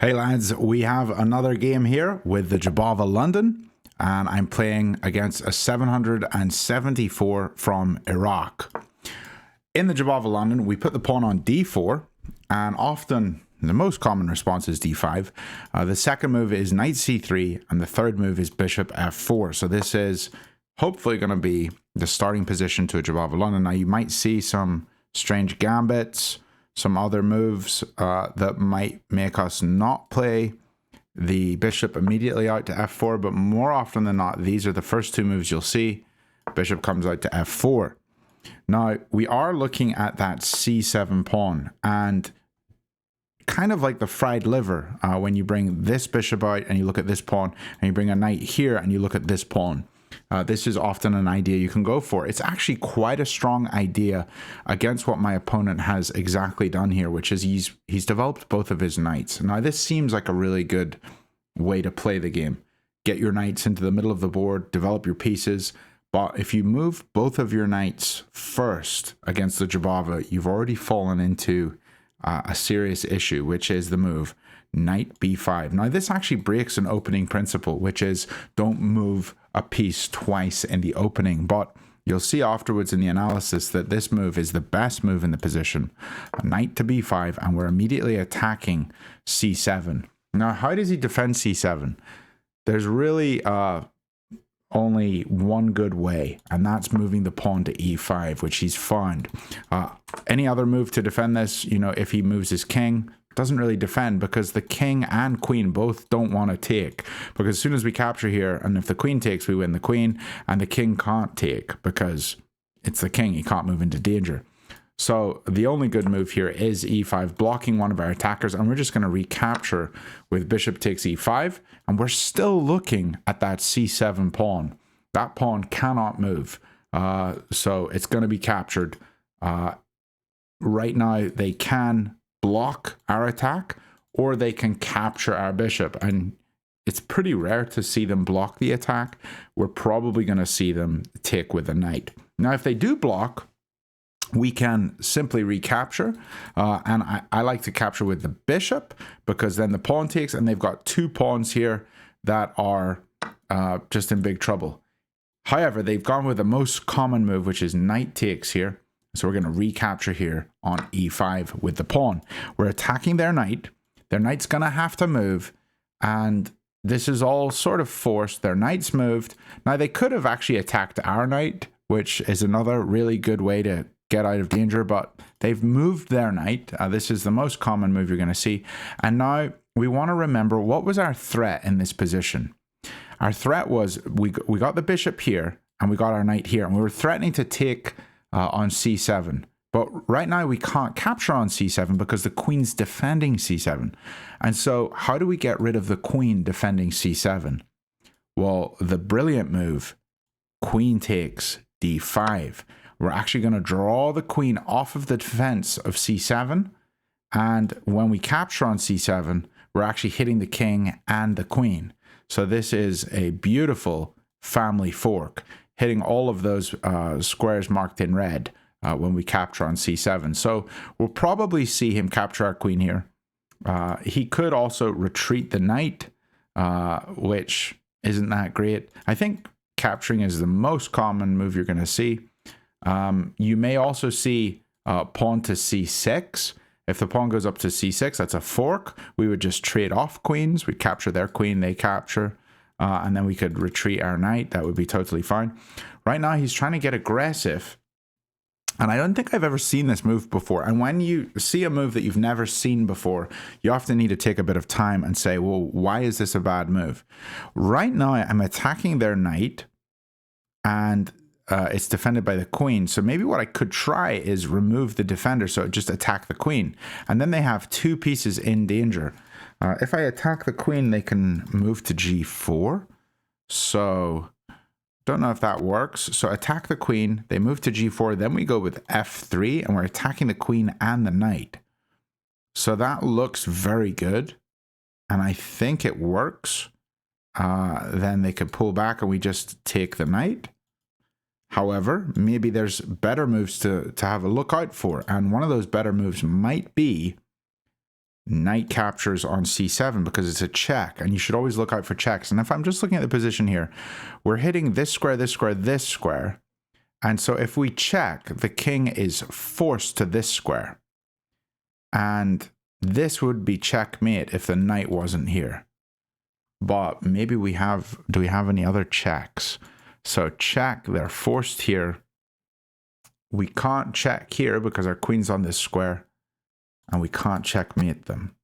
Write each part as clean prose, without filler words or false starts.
Hey lads, we have another game here with the Jobava London, and I'm playing against a 774 from Iraq. In the Jobava London, we put the pawn on d4, and often the most common response is d5. The second move is knight c3, and the third move is bishop f4. So this is hopefully going to be the starting position to a Jobava London. Now you might see some strange gambits, some other moves that might make us not play the bishop immediately out to f4, but more often than not, these are the first two moves you'll see. Bishop comes out to f4. Now, we are looking at that c7 pawn, and kind of like the fried liver, when you bring this bishop out and you look at this pawn, and you bring a knight here and you look at this pawn. This is often an idea you can go for. It's actually quite a strong idea against what my opponent has exactly done here, which is he's developed both of his knights. Now, this seems like a really good way to play the game. Get your knights into the middle of the board, develop your pieces. But if you move both of your knights first against the Jobava, you've already fallen into a serious issue, which is the move knight b5. Now, this actually breaks an opening principle, which is don't move a piece twice in the opening. But you'll see afterwards in the analysis that this move is the best move in the position. Knight to b5, and we're immediately attacking c7. Now, how does he defend c7? There's really only one good way, and that's moving the pawn to e5, which he's found. Any other move to defend this, if he moves his king, doesn't really defend, because the king and queen both don't want to take, because as soon as we capture here, and if the queen takes, we win the queen, and the king can't take because it's the king, he can't move into danger. So the only good move here is e5, blocking one of our attackers, and we're just going to recapture with bishop takes e5, and we're still looking at that c7 pawn. That pawn cannot move, so it's going to be captured. Right now, they can block our attack, or they can capture our bishop, and it's pretty rare to see them block the attack. We're probably going to see them take with a knight. Now, if they do block, we can simply recapture, and I like to capture with the bishop, because then the pawn takes, and they've got two pawns here that are just in big trouble. However, they've gone with the most common move, which is knight takes here. So we're going to recapture here on e5 with the pawn. We're attacking their knight. Their knight's going to have to move, and this is all sort of forced. Their knight's moved. Now, they could have actually attacked our knight, which is another really good way to get out of danger, but they've moved their knight. This is the most common move you're going to see. And now we want to remember, what was our threat in this position? Our threat was we got the bishop here, and we got our knight here, and we were threatening to take on c7. But right now we can't capture on c7 because the queen's defending c7. And so how do we get rid of the queen defending c7? Well, the brilliant move, queen takes d5. We're actually going to draw the queen off of the defense of c7. And when we capture on c7, we're actually hitting the king and the queen. So this is a beautiful family fork, hitting all of those squares marked in red when we capture on c7. So we'll probably see him capture our queen here. He could also retreat the knight, which isn't that great. I think capturing is the most common move you're going to see. You may also see pawn to c6. If the pawn goes up to c6, that's a fork. We would just trade off queens. We capture their queen, they capture. And then we could retreat our knight. That would be totally fine. Right now, he's trying to get aggressive. And I don't think I've ever seen this move before. And when you see a move that you've never seen before, you often need to take a bit of time and say, well, why is this a bad move? Right now, I'm attacking their knight, and it's defended by the queen. So maybe what I could try is remove the defender, so just attack the queen. And then they have two pieces in danger. If I attack the queen, they can move to g4. So don't know if that works. So attack the queen, they move to g4, then we go with f3, and we're attacking the queen and the knight. So that looks very good, and I think it works. Then they could pull back and we just take the knight. However, maybe there's better moves to have a look out for, and one of those better moves might be knight captures on c7 because it's a check, and you should always look out for checks. And if I'm just looking at the position here, we're hitting this square, this square, this square. And so if we check, the king is forced to this square. And this would be checkmate if the knight wasn't here. But maybe we have, do we have any other checks? So check, they're forced here. We can't check here because our queen's on this square. And we can't checkmate them.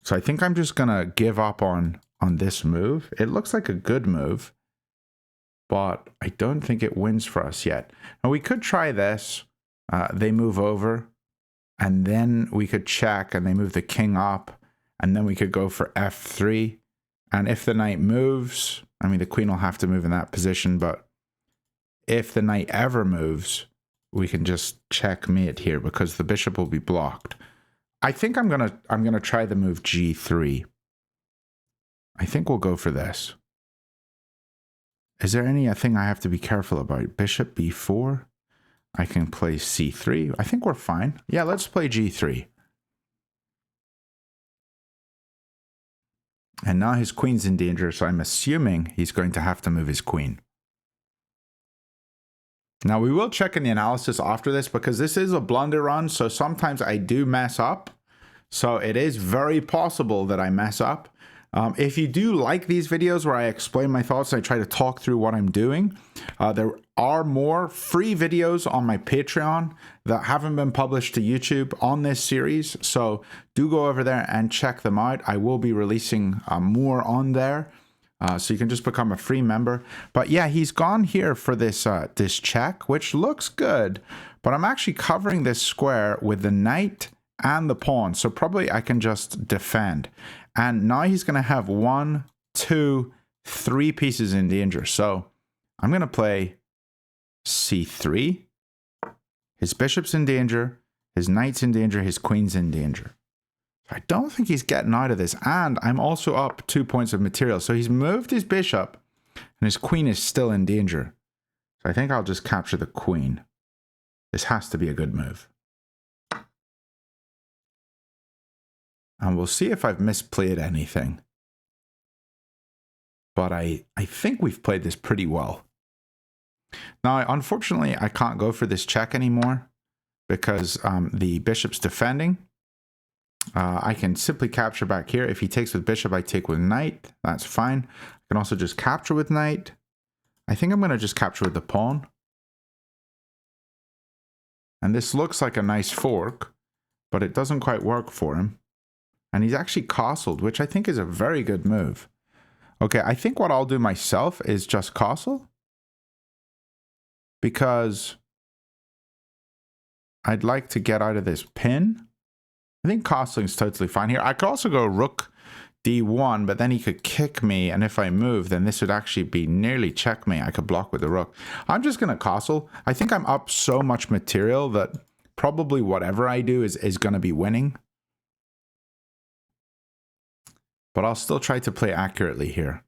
So I think I'm just going to give up on this move. It looks like a good move, but I don't think it wins for us yet. Now we could try this. They move over, and then we could check, and they move the king up, and then we could go for f3. And if the knight moves, I mean, the queen will have to move in that position, but if the knight ever moves, we can just checkmate here because the bishop will be blocked. I think I'm gonna try the move g3. I think we'll go for this. Is there anything I have to be careful about? Bishop b4. I can play c3. I think we're fine. Yeah, let's play g3. And now his queen's in danger, so I'm assuming he's going to have to move his queen. Now, we will check in the analysis after this because this is a blunder run, so sometimes I do mess up. So it is very possible that I mess up. If you do like these videos where I explain my thoughts and I try to talk through what I'm doing, there are more free videos on my Patreon that haven't been published to YouTube on this series. So do go over there and check them out. I will be releasing more on there. So you can just become a free member. But yeah, he's gone here for this this check, which looks good. But I'm actually covering this square with the knight and the pawn. So probably I can just defend. And now he's going to have 1, 2, 3 pieces in danger. So I'm going to play c3. His bishop's in danger. His knight's in danger. His queen's in danger. I don't think he's getting out of this. And I'm also up 2 points of material. So he's moved his bishop and his queen is still in danger. So I think I'll just capture the queen. This has to be a good move. And we'll see if I've misplayed anything. But I think we've played this pretty well. Now, unfortunately, I can't go for this check anymore because the bishop's defending. I can simply capture back here. If he takes with bishop, I take with knight. That's fine. I can also just capture with knight. I think I'm going to just capture with the pawn. And this looks like a nice fork, but it doesn't quite work for him. And he's actually castled, which I think is a very good move. Okay, I think what I'll do myself is just castle. Because I'd like to get out of this pin. I think castling is totally fine here. I could also go rook d1, but then he could kick me. And if I move, then this would actually be nearly checkmate. I could block with the rook. I'm just going to castle. I think I'm up so much material that probably whatever I do is going to be winning. But I'll still try to play accurately here.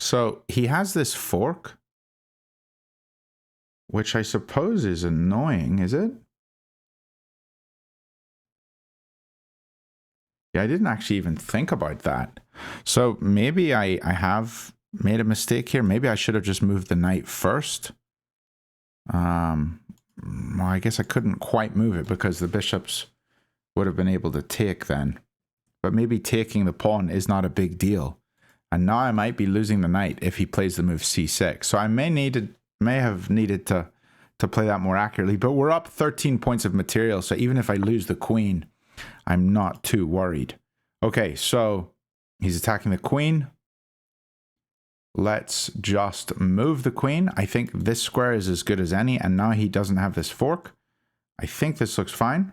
So he has this fork, which I suppose is annoying, is it? Yeah, I didn't actually even think about that. So maybe I have made a mistake here. Maybe I should have just moved the knight first. Well, I guess I couldn't quite move it because the bishops would have been able to take then. But maybe taking the pawn is not a big deal. And now I might be losing the knight if he plays the move c6. So I may have needed to play that more accurately. But we're up 13 points of material. So even if I lose the queen, I'm not too worried. Okay, so he's attacking the queen. Let's just move the queen. I think this square is as good as any. And now he doesn't have this fork. I think this looks fine.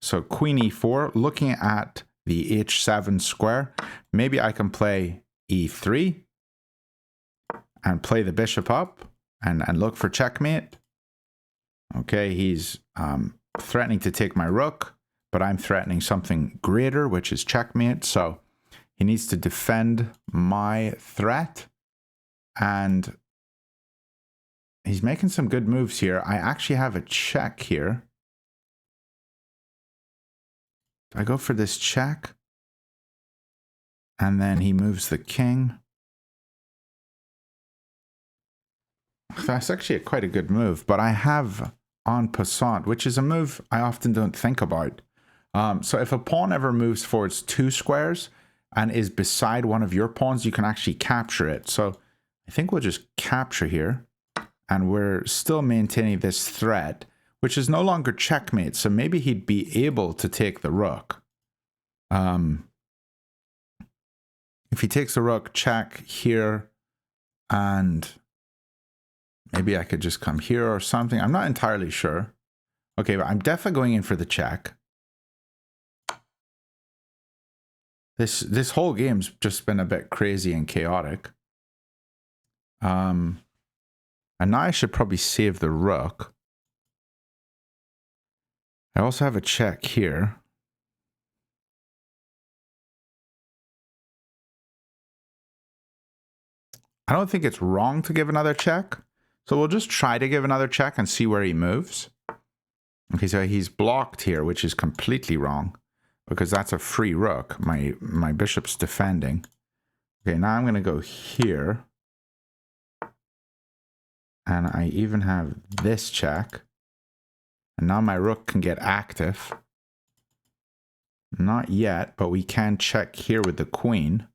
So queen e4, looking at the h7 square, maybe I can play e3 and play the bishop up and look for checkmate. Okay, he's threatening to take my rook, but I'm threatening something greater, which is checkmate. So he needs to defend my threat. And he's making some good moves here. I actually have a check here. I go for this check. And then he moves the king. That's actually quite a good move, but I have en passant, which is a move I often don't think about. So if a pawn ever moves forwards 2 squares and is beside one of your pawns, you can actually capture it. So I think we'll just capture here, and we're still maintaining this threat, which is no longer checkmate. So maybe he'd be able to take the rook. If he takes the rook, check here, and maybe I could just come here or something. I'm not entirely sure. Okay, but I'm definitely going in for the check. This whole game's just been a bit crazy and chaotic. And now I should probably save the rook. I also have a check here. I don't think it's wrong to give another check. So we'll just try to give another check and see where he moves. Okay, so he's blocked here, which is completely wrong, because that's a free rook. My bishop's defending. Okay, now I'm going to go here. And I even have this check. And now my rook can get active. Not yet, but we can check here with the queen.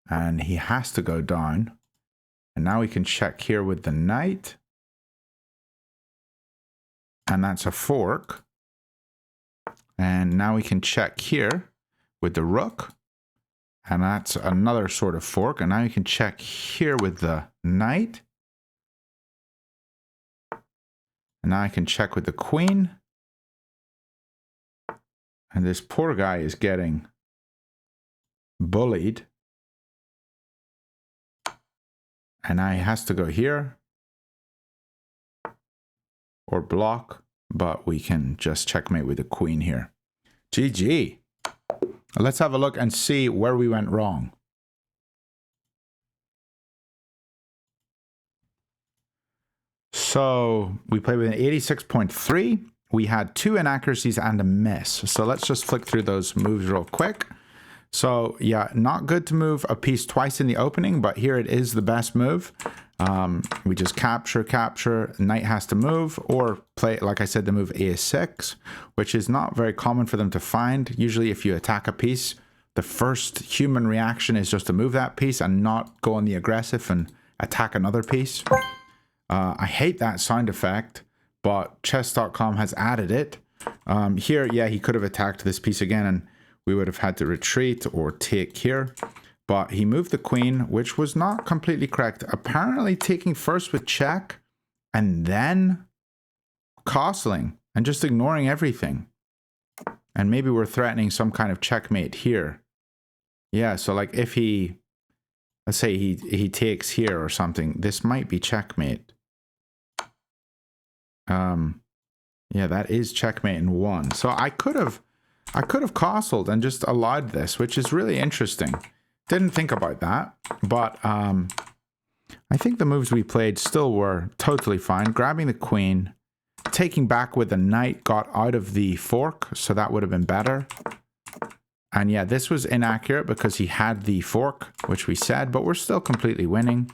And he has to go down. And now we can check here with the knight. And that's a fork. And now we can check here with the rook. And that's another sort of fork. And now you can check here with the knight. And now I can check with the queen. And this poor guy is getting bullied. And now he has to go here. Or block. But we can just checkmate with the queen here. GG. Let's have a look and see where we went wrong. So we played with an 86.3. We had 2 inaccuracies and a miss. So let's just flick through those moves real quick. So yeah, not good to move a piece twice in the opening, but here it is the best move. We just capture, knight has to move, or play, like I said, the move a6, which is not very common for them to find. Usually if you attack a piece, the first human reaction is just to move that piece and not go on the aggressive and attack another piece. I hate that sound effect, but chess.com has added it. Here, yeah, he could have attacked this piece again and we would have had to retreat or take here. But he moved the queen, which was not completely correct. Apparently taking first with check and then castling and just ignoring everything. And maybe we're threatening some kind of checkmate here. Yeah, so like if he, let's say he takes here or something, this might be checkmate. Yeah, that is checkmate in 1. So I could have castled and just allowed this, which is really interesting. Didn't think about that, but I think the moves we played still were totally fine. Grabbing the queen, taking back with the knight got out of the fork, so that would have been better. And yeah, this was inaccurate because he had the fork, which we said, but we're still completely winning.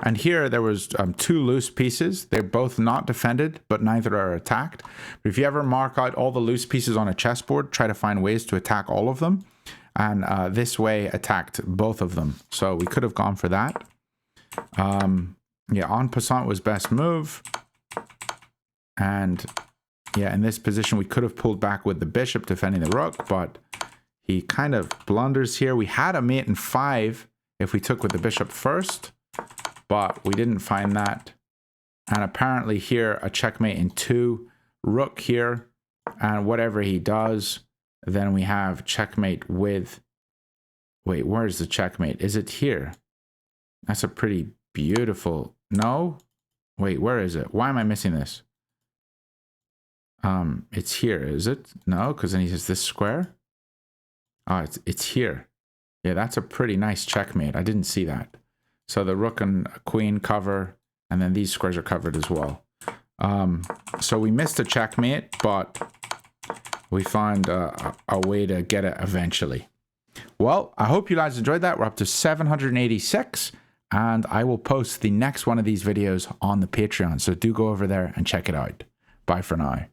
And here there was 2 loose pieces. They're both not defended, but neither are attacked. But if you ever mark out all the loose pieces on a chessboard, try to find ways to attack all of them. And this way attacked both of them. So we could have gone for that. Yeah, en passant was best move. And yeah, in this position, we could have pulled back with the bishop defending the rook, but he kind of blunders here. We had a mate in 5 if we took with the bishop first, but we didn't find that. And apparently here, a checkmate in 2, rook here, and whatever he does, then we have checkmate with, wait, where's the checkmate? Is it here? That's a pretty beautiful, no? Wait, where is it? Why am I missing this? It's here, is it? No, because then he says this square. Oh, it's here. Yeah, that's a pretty nice checkmate. I didn't see that. So the rook and queen cover, and then these squares are covered as well. So we missed a checkmate, but we find a way to get it eventually. Well, I hope you guys enjoyed that. We're up to 786, and I will post the next one of these videos on the Patreon. So do go over there and check it out. Bye for now.